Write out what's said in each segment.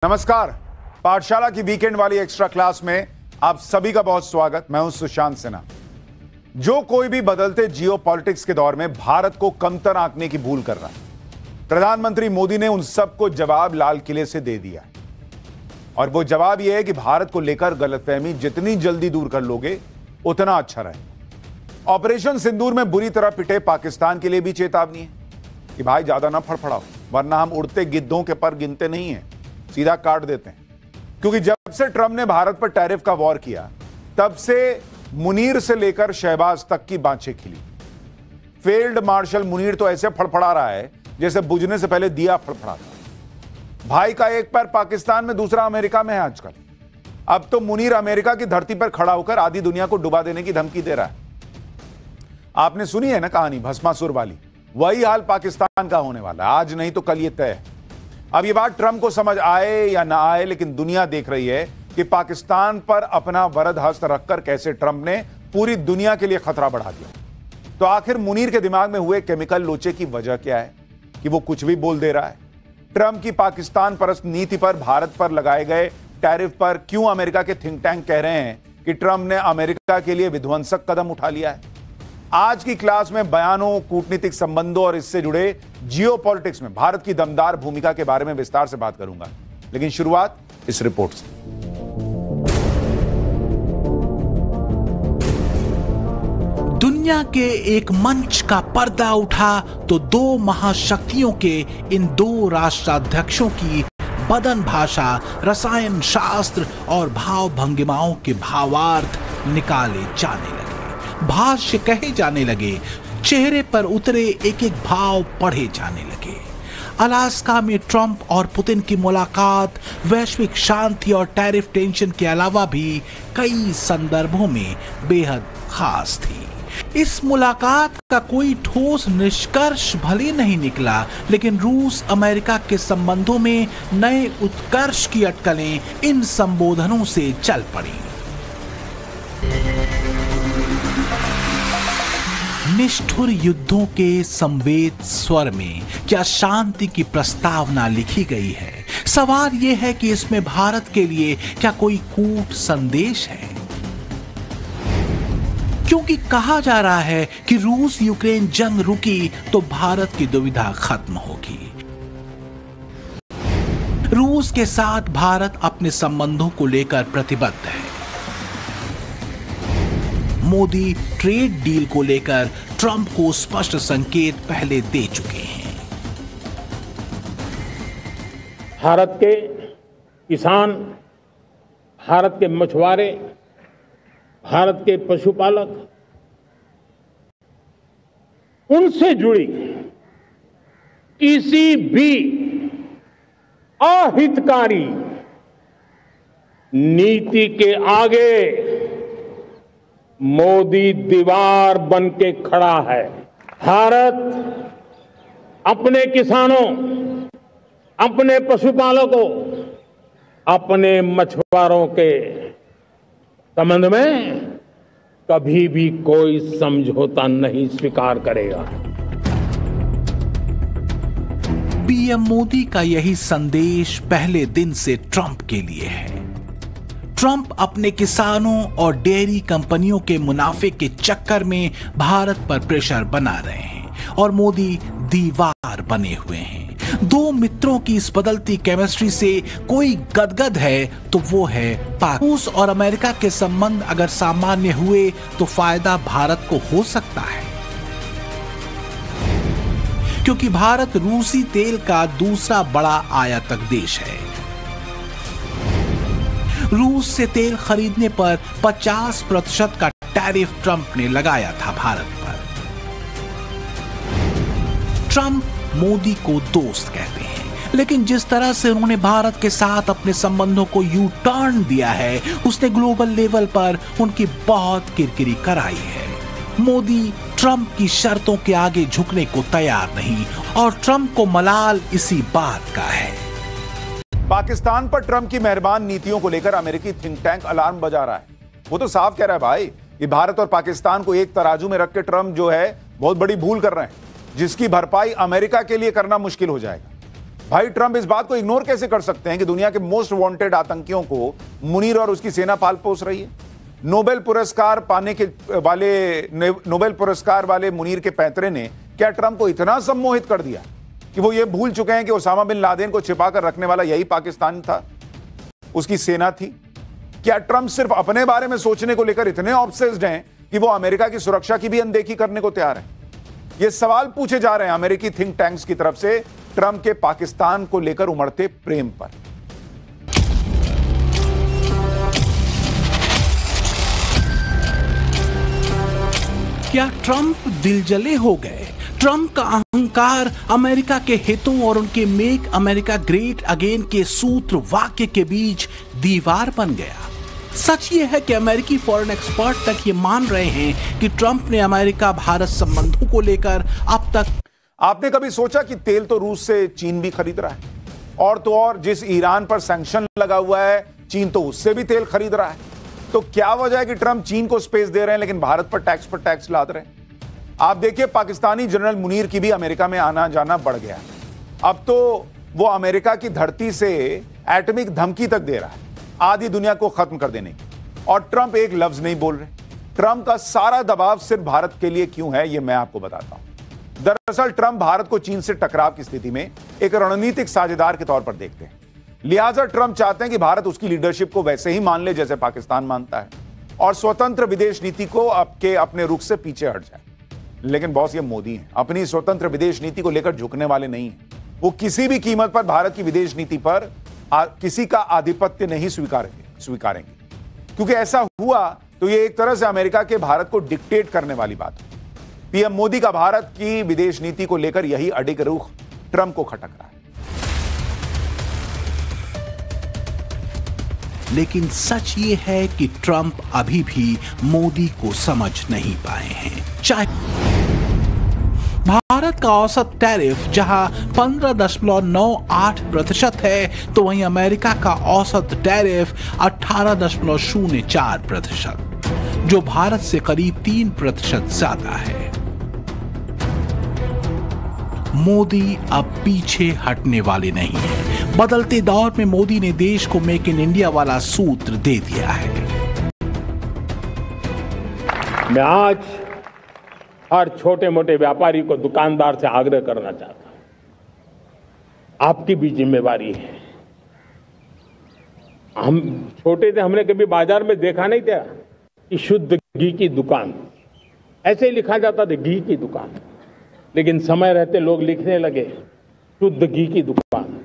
नमस्कार। पाठशाला की वीकेंड वाली एक्स्ट्रा क्लास में आप सभी का बहुत स्वागत। मैं हूं सुशांत सिन्हा। जो कोई भी बदलते जियोपॉलिटिक्स के दौर में भारत को कमतर आंकने की भूल कर रहा है, प्रधानमंत्री मोदी ने उन सबको जवाब लाल किले से दे दिया है। और वो जवाब यह है कि भारत को लेकर गलतफहमी जितनी जल्दी दूर कर लोगे उतना अच्छा रहे। ऑपरेशन सिंदूर में बुरी तरह पिटे पाकिस्तान के लिए भी चेतावनी है कि भाई ज्यादा ना फड़फड़ाओ, वरना हम उड़ते गिद्धों के पर गिनते नहीं हैं, सीधा काट देते हैं। क्योंकि जब से ट्रंप ने भारत पर टैरिफ का वॉर किया, तब से मुनीर से लेकर शहबाज तक की बाँछें खिली। फील्ड मार्शल मुनीर तो ऐसे फड़फड़ा रहा है जैसे बुझने से पहले दिया फड़फड़ाता। भाई का एक पैर पाकिस्तान में, दूसरा अमेरिका में है आजकल। अब तो मुनीर अमेरिका की धरती पर खड़ा होकर आधी दुनिया को डुबा देने की धमकी दे रहा है। आपने सुनी है ना कहानी भस्मासुर वाली, वही हाल पाकिस्तान का होने वाला है। आज नहीं तो कल ये तय है। अब ये बात ट्रंप को समझ आए या ना आए, लेकिन दुनिया देख रही है कि पाकिस्तान पर अपना वरद हस्त रखकर कैसे ट्रंप ने पूरी दुनिया के लिए खतरा बढ़ा दिया। तो आखिर मुनीर के दिमाग में हुए केमिकल लोचे की वजह क्या है कि वो कुछ भी बोल दे रहा है? ट्रंप की पाकिस्तान परस्त नीति पर, भारत पर लगाए गए टैरिफ पर क्यों अमेरिका के थिंक टैंक कह रहे हैं कि ट्रंप ने अमेरिका के लिए विध्वंसक कदम उठा लिया है? आज की क्लास में बयानों, कूटनीतिक संबंधों और इससे जुड़े जियोपॉलिटिक्स में भारत की दमदार भूमिका के बारे में विस्तार से बात करूंगा। लेकिन शुरुआत इस रिपोर्ट से। दुनिया के एक मंच का पर्दा उठा तो दो महाशक्तियों के इन दो राष्ट्राध्यक्षों की बदन भाषा, रसायन शास्त्र और भाव भंगिमाओं के भावार्थ निकाले जाने लगे, भाष्य कहे जाने लगे, चेहरे पर उतरे एक एक भाव पढ़े जाने लगे। अलास्का में ट्रंप और पुतिन की मुलाकात वैश्विक शांति और टैरिफ टेंशन के अलावा भी कई संदर्भों में बेहद खास थी। इस मुलाकात का कोई ठोस निष्कर्ष भले नहीं निकला, लेकिन रूस अमेरिका के संबंधों में नए उत्कर्ष की अटकलें इन संबोधनों से चल पड़ी। निष्ठुर युद्धों के संवेद स्वर में क्या शांति की प्रस्तावना लिखी गई है? सवाल यह है कि इसमें भारत के लिए क्या कोई कूट संदेश है? क्योंकि कहा जा रहा है कि रूस यूक्रेन जंग रुकी तो भारत की दुविधा खत्म होगी। रूस के साथ भारत अपने संबंधों को लेकर प्रतिबद्ध है। मोदी ट्रेड डील को लेकर ट्रंप को स्पष्ट संकेत पहले दे चुके हैं। भारत के किसान, भारत के मछुआरे, भारत के पशुपालक, उनसे जुड़ी किसी भी अहितकारी नीति के आगे मोदी दीवार बन के खड़ा है। भारत अपने किसानों, अपने पशुपालकों, अपने मछुआरों के संबंध में कभी भी कोई समझौता नहीं स्वीकार करेगा। पीएम मोदी का यही संदेश पहले दिन से ट्रंप के लिए है। ट्रंप अपने किसानों और डेयरी कंपनियों के मुनाफे के चक्कर में भारत पर प्रेशर बना रहे हैं और मोदी दीवार बने हुए हैं। दो मित्रों की इस बदलती केमिस्ट्री से कोई गदगद है तो वो है पाक। रूस और अमेरिका के संबंध अगर सामान्य हुए तो फायदा भारत को हो सकता है, क्योंकि भारत रूसी तेल का दूसरा बड़ा आयातक देश है। रूस से तेल खरीदने पर 50% का टैरिफ ट्रंप ने लगाया था भारत पर। ट्रंप मोदी को दोस्त कहते हैं, लेकिन जिस तरह से उन्होंने भारत के साथ अपने संबंधों को यू टर्न दिया है, उसने ग्लोबल लेवल पर उनकी बहुत किरकिरी कराई है। मोदी ट्रंप की शर्तों के आगे झुकने को तैयार नहीं और ट्रंप को मलाल इसी बात का है। पाकिस्तान पर ट्रंप की मेहरबान नीतियों को लेकर अमेरिकी थिंक टैंक अलार्म बजा रहा है। वो तो साफ कह रहा है भाई कि भारत और पाकिस्तान को एक तराजू में रख के ट्रंप जो है बहुत बड़ी भूल कर रहे हैं, जिसकी भरपाई अमेरिका के लिए करना मुश्किल हो जाएगा। भाई ट्रंप इस बात को इग्नोर कैसे कर सकते हैं कि दुनिया के मोस्ट वांटेड आतंकियों को मुनीर और उसकी सेना पाल पोस रही है। नोबेल पुरस्कार वाले मुनीर के पैतरे ने क्या ट्रंप को इतना सम्मोहित कर दिया कि वो ये भूल चुके हैं कि ओसामा बिन लादेन को छिपाकर रखने वाला यही पाकिस्तान था, उसकी सेना थी। क्या ट्रंप सिर्फ अपने बारे में सोचने को लेकर इतने ऑब्सेस्ड हैं कि वो अमेरिका की सुरक्षा की भी अनदेखी करने को तैयार है? ये सवाल पूछे जा रहे हैं अमेरिकी थिंक टैंक्स की तरफ से ट्रंप के पाकिस्तान को लेकर उमड़ते प्रेम पर। क्या ट्रंप दिलजले हो गए? ट्रंप का अहंकार अमेरिका के हितों और उनके मेक अमेरिका ग्रेट अगेन के सूत्र वाक्य के बीच दीवार बन गया। सच ये है कि अमेरिकी फॉरेन एक्सपर्ट तक ये मान रहे हैं कि ट्रंप ने अमेरिका भारत संबंधों को लेकर अब तक। आपने कभी सोचा कि तेल तो रूस से चीन भी खरीद रहा है, और तो और जिस ईरान पर सैंक्शन लगा हुआ है चीन तो उससे भी तेल खरीद रहा है। तो क्या वजह है कि ट्रंप चीन को स्पेस दे रहे हैं लेकिन भारत पर टैक्स लाद रहे हैं? आप देखिए, पाकिस्तानी जनरल मुनीर की भी अमेरिका में आना जाना बढ़ गया है। अब तो वो अमेरिका की धरती से एटॉमिक धमकी तक दे रहा है आधी दुनिया को खत्म कर देने की, और ट्रंप एक लफ्ज नहीं बोल रहे। ट्रंप का सारा दबाव सिर्फ भारत के लिए क्यों है, यह मैं आपको बताता हूं। दरअसल ट्रंप भारत को चीन से टकराव की स्थिति में एक रणनीतिक साझेदार के तौर पर देखते हैं। लिहाजा ट्रंप चाहते हैं कि भारत उसकी लीडरशिप को वैसे ही मान ले जैसे पाकिस्तान मानता है, और स्वतंत्र विदेश नीति को अपने रुख से पीछे हट जाए। लेकिन बॉस, ये मोदी हैं, अपनी स्वतंत्र विदेश नीति को लेकर झुकने वाले नहीं हैं। वो किसी भी कीमत पर भारत की विदेश नीति पर किसी का आधिपत्य नहीं स्वीकारेंगे, क्योंकि ऐसा हुआ तो ये एक तरह से अमेरिका के भारत को डिक्टेट करने वाली बात है। पीएम मोदी का भारत की विदेश नीति को लेकर यही अडिग रुख ट्रंप को खटक रहा है। लेकिन सच ये है कि ट्रंप अभी भी मोदी को समझ नहीं पाए हैं। चाहे भारत का औसत टैरिफ जहां 15.98% है, तो वहीं अमेरिका का औसत टैरिफ 18.04%, जो भारत से करीब 3% ज्यादा है। मोदी अब पीछे हटने वाले नहीं है। बदलते दौर में मोदी ने देश को मेक इन इंडिया वाला सूत्र दे दिया है। मैं आज हर छोटे मोटे व्यापारी को, दुकानदार से आग्रह करना चाहता हूं, आपकी भी जिम्मेवारी है। हम छोटे थे, हमने कभी बाजार में देखा नहीं था कि शुद्ध घी की दुकान, ऐसे ही लिखा जाता था घी की दुकान। लेकिन समय रहते लोग लिखने लगे शुद्ध घी की दुकान।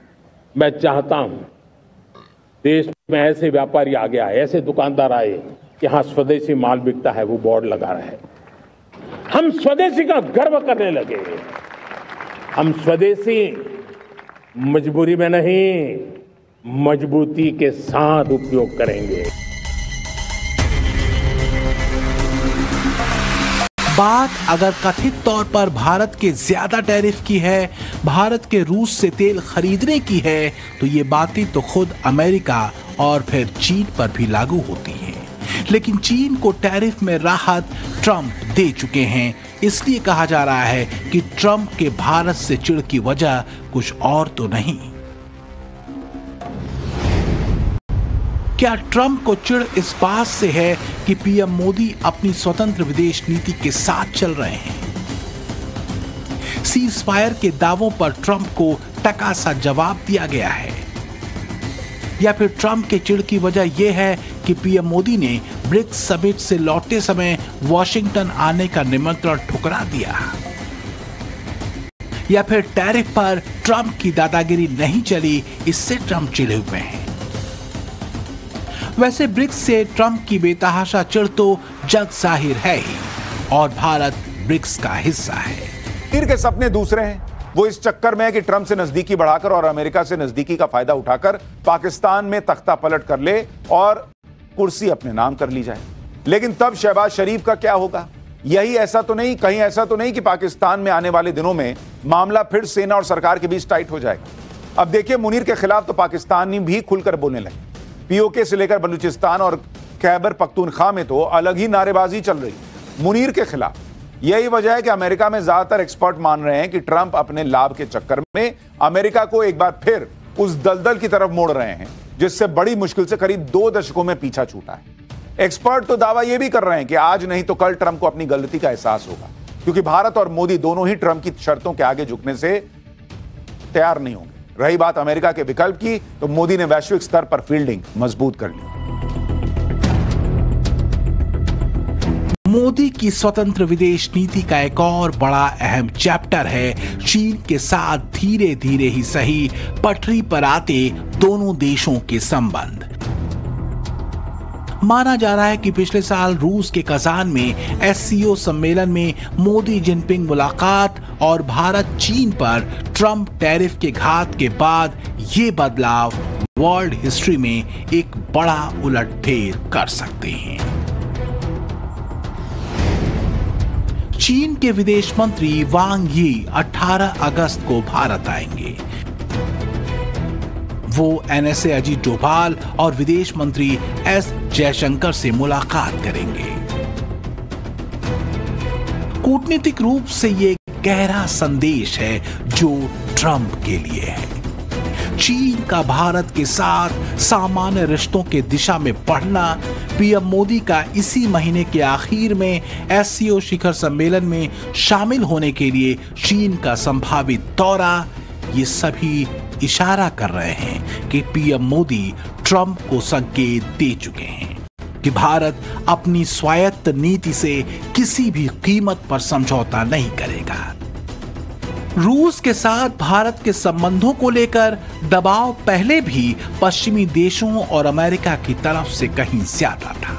मैं चाहता हूं देश में ऐसे व्यापारी आगे आए, ऐसे दुकानदार आए कि हाँ स्वदेशी माल बिकता है, वो बोर्ड लगा रहे हैं। हम स्वदेशी का गर्व करने लगे। हम स्वदेशी मजबूरी में नहीं, मजबूती के साथ उपयोग करेंगे। बात अगर कथित तौर पर भारत के ज्यादा टैरिफ की है, भारत के रूस से तेल खरीदने की है, तो ये बातें तो खुद अमेरिका और फिर चीन पर भी लागू होती हैं। लेकिन चीन को टैरिफ में राहत ट्रंप दे चुके हैं। इसलिए कहा जा रहा है कि ट्रंप के भारत से चिढ़ की वजह कुछ और तो नहीं। क्या ट्रंप को चिढ़ इस बात से है कि पीएम मोदी अपनी स्वतंत्र विदेश नीति के साथ चल रहे हैं? सीज फायर के दावों पर ट्रंप को टका सा जवाब दिया गया है, या फिर ट्रंप के चिढ़ की वजह यह है कि पीएम मोदी ने ब्रिक्स समिट से लौटते समय वॉशिंगटन आने का निमंत्रण ठुकरा दिया, या फिर टैरिफ पर ट्रंप की दादागिरी नहीं चली, इससे ट्रंप चिढ़े हुए हैं। वैसे ब्रिक्स से ट्रंप की बेतहाशा चिढ़ तो जग जाहिर है ही, और भारत ब्रिक्स का हिस्सा है। चीन के सपने दूसरे हैं। वो इस चक्कर में है कि ट्रंप से नजदीकी बढ़ाकर और अमेरिका से नजदीकी का फायदा उठाकर पाकिस्तान में तख्ता पलट कर ले और कुर्सी अपने नाम कर ली जाए। लेकिन तब शहबाज शरीफ का क्या होगा? कहीं ऐसा तो नहीं कि पाकिस्तान में आने वाले दिनों में मामला फिर सेना और सरकार के बीच टाइट हो जाएगा। अब देखिए, मुनीर के खिलाफ तो पाकिस्तानी भी खुलकर बोलने लगे। पीओके से लेकर बलूचिस्तान और खैबर पख्तूनख्वा में तो अलग ही नारेबाजी चल रही है मुनीर के खिलाफ। यही वजह है कि अमेरिका में ज्यादातर एक्सपर्ट मान रहे हैं कि ट्रंप अपने लाभ के चक्कर में अमेरिका को एक बार फिर उस दलदल की तरफ मोड़ रहे हैं जिससे बड़ी मुश्किल से करीब 2 दशकों में पीछा छूटा है। एक्सपर्ट तो दावा यह भी कर रहे हैं कि आज नहीं तो कल ट्रंप को अपनी गलती का एहसास होगा, क्योंकि भारत और मोदी दोनों ही ट्रंप की शर्तों के आगे झुकने से तैयार नहीं होंगे। रही बात अमेरिका के विकल्प की, तो मोदी ने वैश्विक स्तर पर फील्डिंग मजबूत कर ली। मोदी की स्वतंत्र विदेश नीति का एक और बड़ा अहम चैप्टर है चीन के साथ धीरे धीरे ही सही पटरी पर आते दोनों देशों के संबंध। माना जा रहा है कि पिछले साल रूस के कजान में एससीओ सम्मेलन में मोदी जिनपिंग मुलाकात और भारत चीन पर ट्रंप टैरिफ के घात के बाद ये बदलाव वर्ल्ड हिस्ट्री में एक बड़ा उलटफेर कर सकते हैं। चीन के विदेश मंत्री वांग यी 18 अगस्त को भारत आएंगे। वो एनएसए अजीत डोभाल और विदेश मंत्री एस जयशंकर से मुलाकात करेंगे। कूटनीतिक रूप से ये गहरा संदेश है जो ट्रंप के लिए है। चीन का भारत के साथ सामान्य रिश्तों के दिशा में बढ़ना, पीएम मोदी का इसी महीने के आखिर में एससीओ शिखर सम्मेलन में शामिल होने के लिए चीन का संभावित दौरा, ये सभी इशारा कर रहे हैं कि पीएम मोदी ट्रंप को संकेत दे चुके हैं कि भारत अपनी स्वायत्त नीति से किसी भी कीमत पर समझौता नहीं करेगा। रूस के साथ भारत के संबंधों को लेकर दबाव पहले भी पश्चिमी देशों और अमेरिका की तरफ से कहीं ज्यादा था।